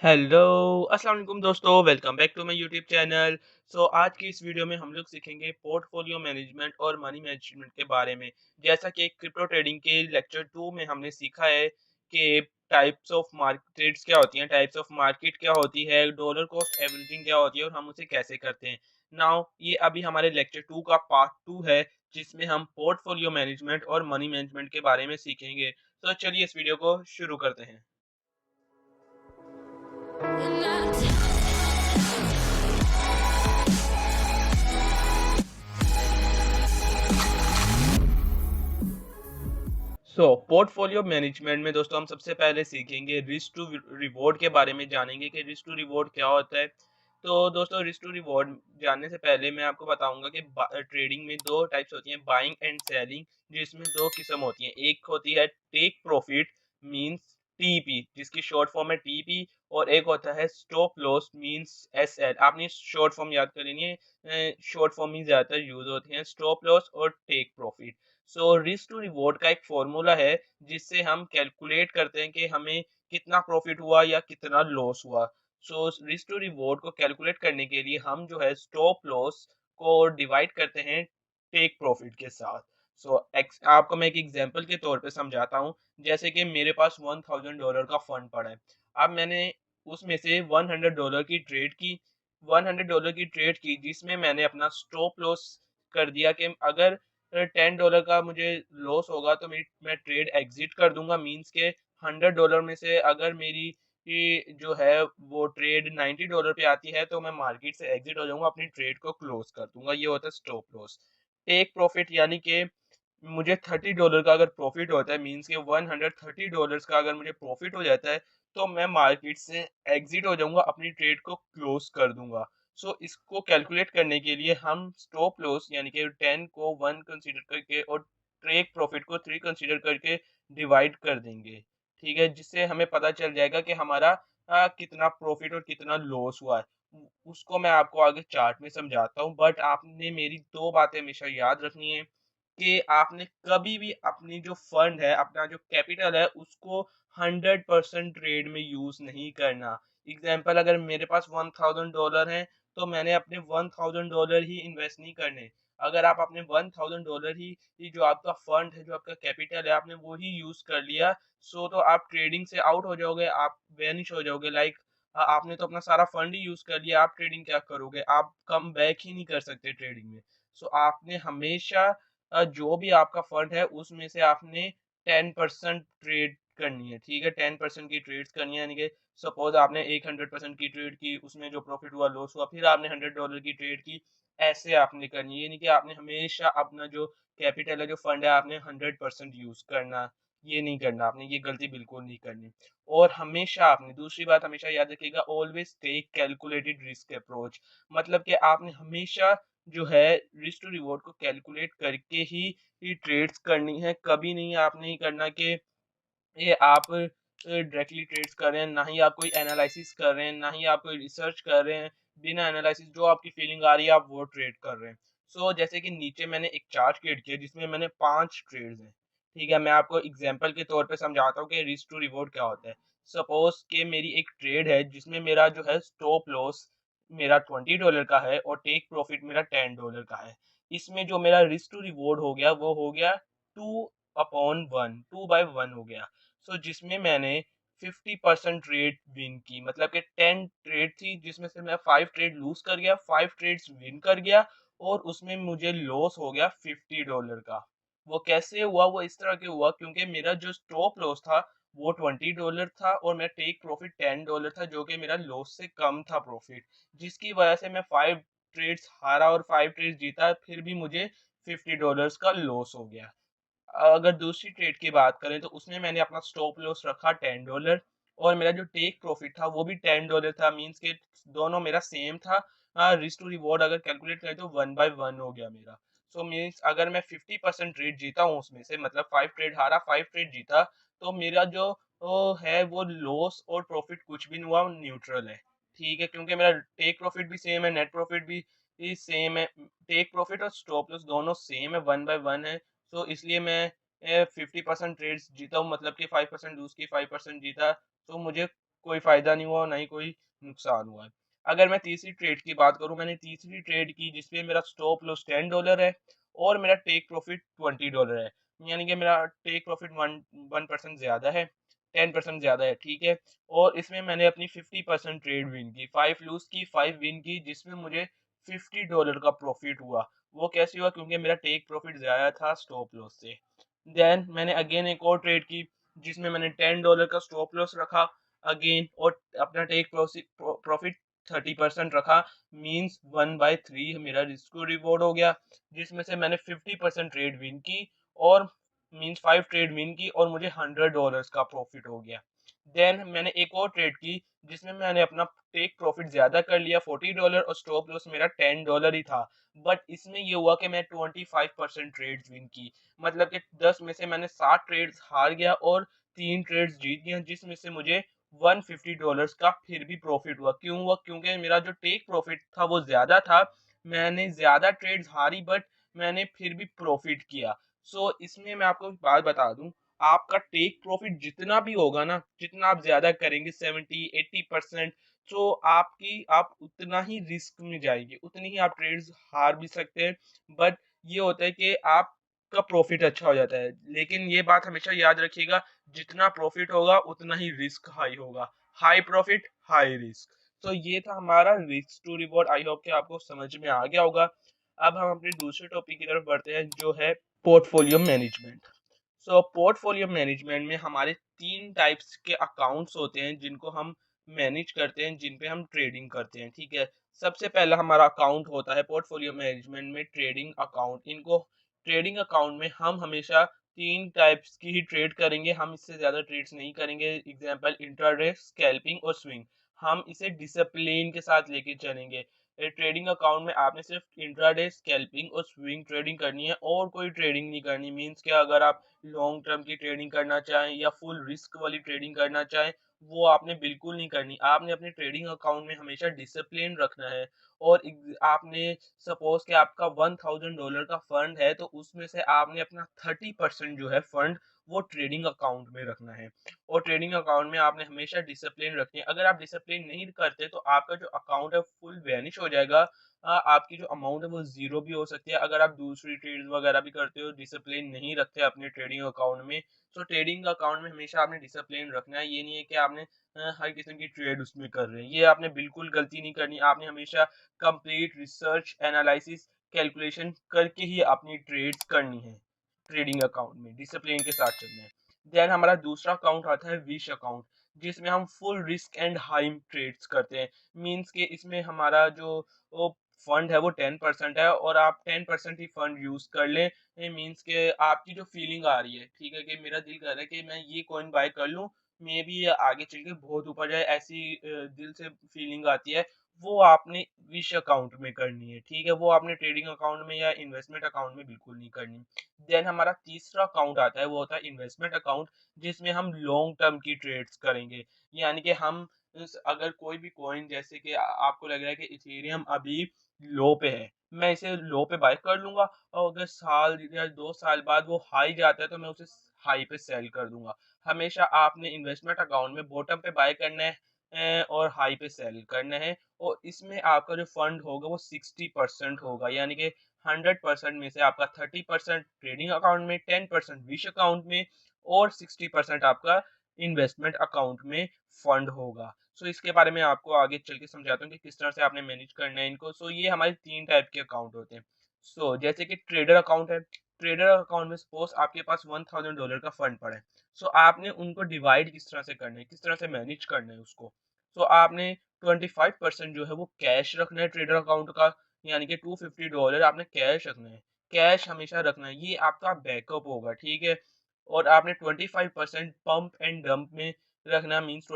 Hello अस्सलाम वालेकुम दोस्तों, welcome back to my YouTube channel. आज की इस वीडियो में हम लोग सीखेंगे पोर्टफोलियो मैनेजमेंट और मनी मैनेजमेंट के बारे में। जैसा कि क्रिप्टो ट्रेडिंग के लेक्चर 2 में हमने सीखा है कि टाइप्स ऑफ मार्केट्स क्या होती हैं, टाइप्स ऑफ मार्केट क्या होती है, डॉलर कॉस्ट एवरेजिंग क्या होती है और हम उसे कैसे करते हैं। नाउ ये अभी हमारे लेक्चर 2 का पार्ट 2 है, जिसमें हम पोर्टफोलियो मैनेजमेंट और मनी मैनेजमेंट के बारे में सीखेंगे। तो चलिए इस वीडियो को शुरू करते हैं। पोर्टफोलियो मैनेजमेंट में दोस्तों हम सबसे पहले सीखेंगे रिस्क टू रिवॉर्ड के बारे में, जानेंगे कि रिस्क टू रिवॉर्ड क्या होता है। तो दोस्तों रिस्क टू रिवॉर्ड जानने से पहले मैं आपको बताऊंगा कि ट्रेडिंग में दो टाइप्स होती हैं, बाइंग एंड सेलिंग, जिसमें दो किस्म होती हैं। एक होती है टेक प्रॉफिट मींस टीपी, जिसकी शॉर्ट फॉर्म है टीपी, और एक होता है स्टॉप लॉस मींस एसएल। आपने शॉर्ट फॉर्म याद कर लेनी है, शॉर्ट फॉर्म ही ज्यादातर यूज होती हैं, स्टॉप लॉस और take profit. Risk to reward का एक फॉर्मूला है जिससे हम कैलकुलेट करते हैं कि हमें कितना प्रॉफिट हुआ या कितना लॉस हुआ। रिस्क टू रिवॉर्ड को कैलकुलेट करने के लिए हम जो है स्टॉप लॉस को डिवाइड करते हैं टेक प्रॉफिट के साथ। आपको मैं एक एग्जांपल के तौर पे समझाता हूँ। जैसे कि मेरे पास $1000 का फंड पड़ा है। अब मैंने उसमें से $100 की ट्रेड की, $100 की ट्रेड की, जिसमें मैंने अपना स्टॉप लॉस कर दिया कि अगर $10 का मुझे लॉस होगा तो मैं ट्रेड एग्जिट कर दूंगा। मींस के $100 में से अगर मेरी जो है वो ट्रेड $90 पे आती है तो मैं मार्केट से एग्जिट हो जाऊंगा, अपनी ट्रेड को क्लोज कर दूंगा। ये होता है स्टॉप लॉस। टेक प्रॉफिट यानी कि मुझे $30 का अगर प्रॉफिट होता है, मींस के $130 का अगर मुझे प्रॉफिट हो जाता है, तो मैं मार्केट से एग्जिट हो जाऊंगा, अपनी ट्रेड को क्लोज कर दूंगा। इसको कैलकुलेट करने के लिए हम स्टॉप लॉस यानी कि 10 को 1 कंसीडर करके और टेक प्रॉफिट को 3 कंसीडर करके डिवाइड कर देंगे। ठीक है, जिससे हमें पता चल जाएगा कि हमारा कितना प्रॉफिट और कितना लॉस हुआ है। उसको मैं आपको आगे चार्ट में समझाता हूँ, बट आपने मेरी दो बातें हमेशा याद रखनी है कि आपने कभी भी अपनी जो फंड है, अपना जो कैपिटल है, उसको 100% ट्रेड में यूज नहीं करना। एग्जाम्पल, अगर मेरे पास $1000 है तो मैंने अपने $1000 ही इन्वेस्ट नहीं करने। अगर आप अपने $1000 ही जो आपका फंड है, जो आपका कैपिटल है, आपने वो ही यूज कर लिया, तो आप ट्रेडिंग से आउट हो जाओगे, आप वेनिश हो जाओगे। लाइक आपने तो अपना सारा फंड ही यूज कर लिया, आप ट्रेडिंग क्या करोगे? आप कम बैक ही नहीं कर सकते ट्रेडिंग में। आपने हमेशा जो भी आपका फंड है उसमें से आपने 10% ट्रेड करनी है। ठीक है, 10% की ट्रेड्स करनी है, यानी कि सपोज आपने एक 100% की ट्रेड की, उसमें जो प्रॉफिट हुआ लॉस हुआ, फिर आपने $100 की ट्रेड की। ऐसे आपने करनी है, यानी कि आपने हमेशा अपना जो कैपिटल है, जो फंड है, आपने 100% यूज करना। ये नहीं करना, आपने ये गलती बिल्कुल नहीं करनी। और हमेशा आपने दूसरी बात हमेशा याद रखिएगा, always take calculated risk approach. मतलब कि आपने हमेशा जो है रिस्क टू रिवॉर्ड को कैलकुलेट करके ही ट्रेड्स करनी है। कभी नहीं आपने ही करना कि ये आप डायरेक्टली ट्रेड्स कर रहे हैं, ना ही आप कोई एनालिसिस कर रहे हैं, ना ही आप कोई रिसर्च कर रहे हैं। बिना एनालिसिस जो आपकी फीलिंग आ रही है आप वो ट्रेड कर रहे हैं। जैसे कि नीचे मैंने एक चार्ट क्रिएट किया जिसमें मैंने 5 ट्रेड्स हैं। ठीक है, मैं आपको एग्जांपल के तौर पे समझाता हूँ कि रिस्क टू रिवॉर्ड क्या होता है। सपोज कि मेरी एक ट्रेड है जिसमें मेरा जो है स्टॉप लॉस मेरा $20 का है और टेक प्रॉफिट मेरा $10 का है। इसमें जो मेरा रिस्क टू रिवॉर्ड हो गया वो हो गया 2/1, 2/1 हो गया। जिसमें मैंने 50% रेट विन की, मतलब कि 10 ट्रेड थी जिसमें से मैं 5 ट्रेड लूज कर गया, 5 ट्रेड्स विन कर गया, और उसमें मुझे लॉस हो गया $50 का। वो कैसे हुआ? वो इस तरह के हुआ क्योंकि मेरा जो स्टॉप लॉस था वो $20 था और मेरा टेक प्रॉफिट $10 था, जो कि मेरा लॉस से कम था प्रॉफिट, जिसकी वजह से मैं 5 ट्रेड्स हारा और 5 ट्रेड्स जीता, फिर भी मुझे $50 का लॉस हो गया। अगर दूसरी ट्रेड की बात करें तो उसमें मैंने अपना स्टॉप लॉस रखा $10 और मेरा जो टेक प्रॉफिट था वो भी $10 था। मींस के दोनों मेरा सेम था। रिस्क टू रिवॉर्ड अगर कैलकुलेट करें तो 1/1 हो गया मेरा। मींस अगर मैं 50% ट्रेड जीता हूँ उसमें से, मतलब 5 ट्रेड हारा 5 ट्रेड जीता, तो मेरा जो है वो लॉस और प्रॉफिट कुछ भी नहीं हुआ, न्यूट्रल है। ठीक है, क्योंकि मेरा टेक प्रॉफिट भी सेम है, नेट प्रॉफिट भी सेम है। टेक प्रॉफिट और स्टॉप लॉस दोनों सेम है, 1/1 है। इसलिए मैं 50% ट्रेड्स जीता हूँ, मतलब कि 5% लूज़ की, 5% जीता, तो मुझे कोई फ़ायदा नहीं हुआ, ना ही कोई नुकसान हुआ है। अगर मैं तीसरी ट्रेड की बात करूँ, मैंने तीसरी ट्रेड की जिसमें मेरा स्टॉप लॉस $10 है और मेरा टेक प्रॉफ़िट $20 है। यानी कि मेरा टेक प्रॉफ़िट 1% ज़्यादा है, 10% ज़्यादा है, ठीक है? और इसमें मैंने अपनी 50% ट्रेड विन की, 5 लूज़ की, 5 विन की, जिसमें मुझे $50 का प्रॉफ़िट हुआ। वो कैसे हुआ? क्योंकि मेरा टेक प्रॉफ़िट ज़्यादा था स्टॉप लॉस से। देन मैंने अगेन एक और ट्रेड की, जिसमें मैंने $10 का स्टॉप लॉस रखा अगेन, और अपना टेक प्रॉफ़िट 30% रखा, मीन्स 1/3 मेरा रिस्क टू रिवॉर्ड हो गया, जिसमें से मैंने 50% ट्रेड विन की और मीन्स 5 ट्रेड विन की और मुझे $100 का प्रॉफ़िट हो गया। देन मैंने एक और ट्रेड की, जिसमें मैंने अपना टेक प्रॉफ़िट ज़्यादा कर लिया $40 और स्टॉप लॉस मेरा $10 ही था। बट इसमें ये हुआ कि मैं 25% ट्रेड्स विन की। मतलब कि 10 में से मैंने 7 ट्रेड्स हार गया और 3 ट्रेड्स जीत गया, जिसमें से मुझे $150 का फिर भी प्रॉफिट हुआ। क्यों हुआ? क्योंकि मेरा जो टेक प्रॉफिट था वो ज़्यादा था। मैंने ज़्यादा ट्रेड्स हारी, बट मैंने फिर भी प्रॉफिट किया। सो इसमें मैं आपको एक बात बता दूँ, आपका टेक प्रॉफिट जितना भी होगा ना, जितना आप ज़्यादा करेंगे 70-80%, तो आप उतना ही रिस्क में जाएँगे, उतनी ही आप ट्रेड्स हार भी सकते हैं। बट ये होता है कि आपका प्रॉफिट अच्छा हो जाता है। लेकिन ये बात हमेशा याद रखिएगा, जितना प्रॉफिट होगा उतना ही रिस्क हाई होगा। High profit, high risk. तो ये था हमारा risk to reward. I hope कि आपको समझ में आ गया होगा। अब हम अपने दूसरे टॉपिक की तरफ बढ़ते हैं, जो है पोर्टफोलियो मैनेजमेंट। सो पोर्टफोलियो मैनेजमेंट में हमारे 3 टाइप्स के अकाउंट्स होते हैं, जिनको हम मैनेज करते हैं, जिन पे हम ट्रेडिंग करते हैं, ठीक है? सबसे पहला हमारा अकाउंट होता है पोर्टफोलियो मैनेजमेंट में ट्रेडिंग अकाउंट। इनको ट्रेडिंग अकाउंट में हम हमेशा 3 टाइप्स की ही ट्रेड करेंगे, हम इससे ज़्यादा ट्रेड्स नहीं करेंगे। एग्जांपल इंट्राडे, स्कैल्पिंग और स्विंग। हम इसे डिसिप्लिन के साथ लेके चलेंगे। ट्रेडिंग अकाउंट में आपने सिर्फ इंट्राडे, स्कैल्पिंग और स्विंग ट्रेडिंग करनी है, और कोई ट्रेडिंग नहीं करनी। मीन्स कि अगर आप लॉन्ग टर्म की ट्रेडिंग करना चाहें या फुल रिस्क वाली ट्रेडिंग करना चाहें, वो आपने बिल्कुल नहीं करनी। आपने अपने ट्रेडिंग अकाउंट में हमेशा डिसिप्लिन रखना है, और आपने सपोज कि आपका $1000 का फंड है, तो उसमें से आपने अपना 30% जो है फंड वो ट्रेडिंग अकाउंट में रखना है। और ट्रेडिंग अकाउंट में आपने हमेशा डिसिप्लिन रखनी है। अगर आप डिसिप्लिन नहीं करते, तो आपका जो अकाउंट है फुल वैनिश हो जाएगा। आपकी जो अमाउंट है वो ज़ीरो भी हो सकती है। अगर आप दूसरी ट्रेड्स वगैरह भी करते हो, डिसिप्लिन नहीं रखते अपने ट्रेडिंग अकाउंट में, तो ट्रेडिंग अकाउंट में हमेशा आपने डिसिप्लिन रखना है। ये नहीं है कि आपने हर किस्म की ट्रेड उसमें कर रहे हैं। ये आपने बिल्कुल गलती नहीं करनी। आपने हमेशा कंप्लीट रिसर्च, एनालिसिस, कैलकुलेशन करके ही अपनी ट्रेड्स करनी है। ट्रेडिंग अकाउंट में डिसिप्लिन के साथ चलना है। देन हमारा दूसरा अकाउंट आता है विश अकाउंट, जिसमें हम full risk and high trades करते हैं। मीन्स के इसमें हमारा जो वो फंड है वो 10% है, और आप 10% ही फंड यूज कर लें। मीन्स के आपकी जो फीलिंग आ रही है, ठीक है, कि मेरा दिल कर रहा है कि मैं ये कॉइन बाय कर लूं, मे बी ये आगे चल के बहुत ऊपर जाए, ऐसी दिल से फीलिंग आती है, वो आपने विश अकाउंट में करनी है, ठीक है? वो आपने ट्रेडिंग अकाउंट में या इन्वेस्टमेंट अकाउंट में बिल्कुल नहीं करनी। देन हमारा तीसरा अकाउंट आता है, वो होता है इन्वेस्टमेंट अकाउंट, जिसमें हम लॉन्ग टर्म की ट्रेड्स करेंगे। यानी कि हम अगर कोई भी कॉइन, जैसे कि आपको लग रहा है कि इथेरियम अभी लो पे है, मैं इसे लो पे बाय कर लूंगा, और अगर साल या 2 साल बाद वो हाई जाता है, तो मैं उसे हाई पे सेल कर दूंगा। हमेशा आपने इन्वेस्टमेंट अकाउंट में बॉटम पे बाय करना है, और हाई पे सेल करना है। और इसमें आपका जो फंड होगा वो 60% होगा, यानी कि 100% में से आपका 30% ट्रेडिंग अकाउंट में, 10% विश अकाउंट में, और 60% आपका इन्वेस्टमेंट अकाउंट में फंड होगा। सो इसके बारे में आपको आगे चल के समझाता हूँ कि किस तरह से आपने मैनेज करना है इनको। सो ये हमारे 3 टाइप के अकाउंट होते हैं। सो जैसे कि ट्रेडर अकाउंट है। ट्रेडर अकाउंट में सपोज आपके पास $1000 का फंड पड़ा है। सो आपने उनको डिवाइड किस तरह से करना है, किस तरह से मैनेज करना है उसको। सो आपने 25% जो है वो कैश रखना है ट्रेडर अकाउंट का, यानी कि $250 आपने कैश रखना है। कैश हमेशा रखना है, ये आपका बैकअप होगा, ठीक है? और आपने 25% पंप एंड डंप में रखना, मीन्स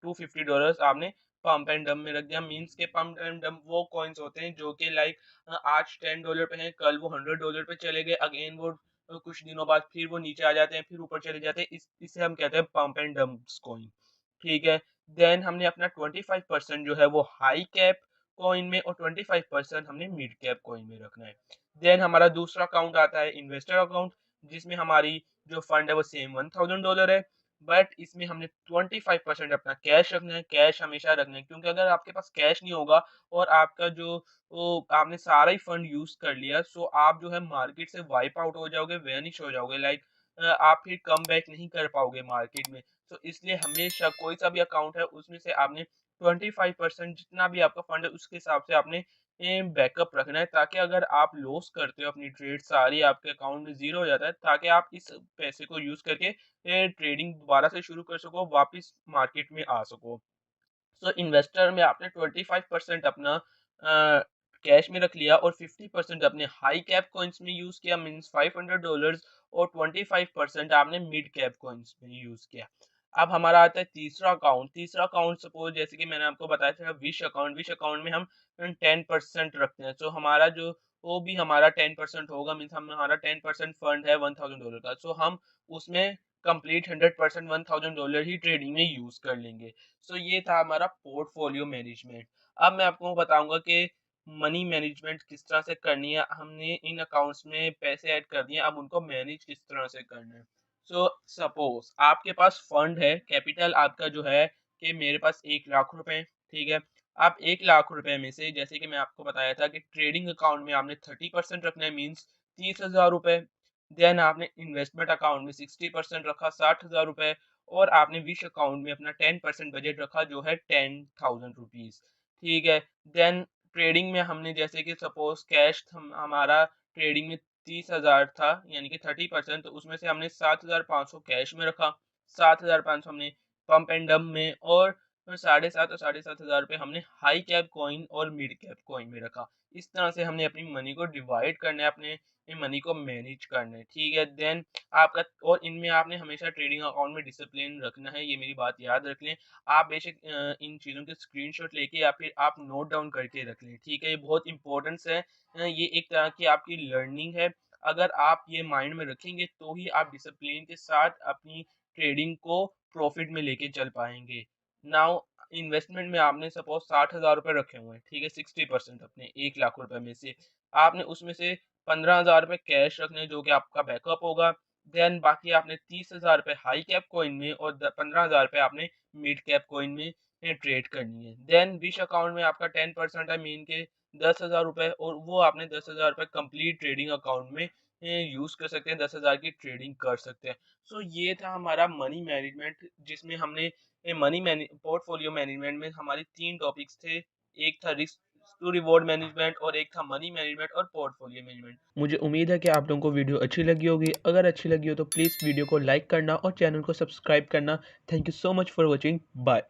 250 आपने पंप एंड डंप में रख दिया। मीन्स के पंप एंड डंप वो कॉइन्स होते हैं जो कि लाइक आज $10 पे हैं, कल वो $100 पे चले गए, अगेन वो कुछ दिनों बाद फिर वो नीचे आ जाते हैं, फिर ऊपर चले जाते हैं। इसे हम कहते हैं पंप एंड डंप्स कॉइन, ठीक है? देन हमने अपना 25% जो है वो हाई कैप कॉइन में, और 25% हमने मिड कैप कॉइन में रखना है। देन हमारा दूसरा अकाउंट आता है इन्वेस्टर अकाउंट, जिसमें हमारी जो फंड है वो सेम $1000 है। बट इसमें हमने 25% अपना कैश रखना है, कैश हमेशा रखना है, क्योंकि अगर आपके पास कैश नहीं होगा और आपका जो वो आपने सारा ही फंड यूज़ कर लिया, सो आप जो है मार्केट से वाइप आउट हो जाओगे, वैनिश हो जाओगे, लाइक आप फिर कम बैक नहीं कर पाओगे मार्केट में। तो इसलिए हमेशा कोई सा भी अकाउंट है उसमें से आपने 25% जितना भी आपका फंड है उसके हिसाब से आपने बैकअप रखना है, ताकि अगर आप लॉस करते हो अपनी ट्रेड सारी आपके अकाउंट में ज़ीरो हो जाता है, ताकि आप इस पैसे को यूज़ करके ट्रेडिंग दोबारा से शुरू कर सको, वापस मार्केट में आ सको। सो इन्वेस्टर में आपने 25% अपना कैश में रख लिया और 50% अपने हाई कैप कॉइन्स में यूज़ किया, मीन्स $500, और 25% आपने मिड कैप कॉइन्स में यूज़ किया। अब हमारा आता है तीसरा अकाउंट सपोज़ जैसे कि मैंने आपको बताया था विश अकाउंट में हम 10% रखते हैं। सो हमारा जो वो भी हमारा 10% होगा, मीन्स हम हमारा 10% फंड है $1000 का। सो हम उसमें कंप्लीट 100% $1000 ही ट्रेडिंग में यूज़ कर लेंगे। सो ये था हमारा पोर्टफोलियो मैनेजमेंट। अब मैं आपको बताऊँगा कि मनी मैनेजमेंट किस तरह से करनी है। हमने इन अकाउंट्स में पैसे ऐड कर दिए, अब उनको मैनेज किस तरह से करना है। सो सपोज़ आपके पास फंड है, कैपिटल आपका जो है कि मेरे पास 1 लाख रुपए हैं, ठीक है? आप 1 लाख रुपए में से जैसे कि मैं आपको बताया था कि ट्रेडिंग अकाउंट में आपने 30% रखना है, मीन्स 30,000 रुपए। देन आपने इन्वेस्टमेंट अकाउंट में 60% रखा, 60,000 रुपए, और आपने विश अकाउंट में अपना 10% बजट रखा जो है 10,000 रुपीज़, ठीक है। देन ट्रेडिंग में हमने जैसे कि सपोज़ कैश हमारा ट्रेडिंग में 30,000 था, यानी कि 30%, तो उसमें से हमने 7,500 कैश में रखा, 7,500 हमने पंप एंड डंप में, और 7,500 और 7,500 रुपए हमने हाई कैप कॉइन और मिड कैप कॉइन में रखा। इस तरह से हमने अपनी मनी को डिवाइड करना है, अपने मनी को मैनेज करना है, ठीक है। देन आपका, और इनमें आपने हमेशा ट्रेडिंग अकाउंट में डिसिप्लिन रखना है, ये मेरी बात याद रख लें। आप बेशक इन चीज़ों के स्क्रीनशॉट लेके या फिर आप नोट डाउन करके रख लें, ठीक है? ये बहुत इम्पोर्टेंस है। ये एक तरह की आपकी लर्निंग है। अगर आप ये माइंड में रखेंगे तो ही आप डिसिप्लिन के साथ अपनी ट्रेडिंग को प्रॉफिट में लेके चल पाएँगे। नाउ इन्वेस्टमेंट में आपने सपोज़ ₹60,000 रखे हुए हैं, ठीक है? 60% अपने 1 लाख रुपए में से। आपने उसमें से ₹15,000 कैश रखने हैं जो कि आपका बैकअप होगा। देन बाकी आपने ₹30,000 हाई कैप कॉइन में और ₹15,000 आपने मिड कैप कॉइन में ट्रेड करनी है। देन विश अकाउंट में आपका 10% है, मीन के ₹10,000, और वो आपने ₹10,000 कंप्लीट ट्रेडिंग अकाउंट में यूज़ कर सकते हैं, 10,000 की ट्रेडिंग कर सकते हैं। सो ये था हमारा मनी मैनेजमेंट, जिसमें हमने पोर्टफोलियो मैनेजमेंट में हमारे 3 टॉपिक्स थे। एक था रिस्क टू रिवॉर्ड मैनेजमेंट, और एक था मनी मैनेजमेंट और पोर्टफोलियो मैनेजमेंट। मुझे उम्मीद है कि आप लोगों को वीडियो अच्छी लगी होगी। अगर अच्छी लगी हो तो प्लीज़ वीडियो को लाइक करना और चैनल को सब्सक्राइब करना। Thank you so much for watching. Bye.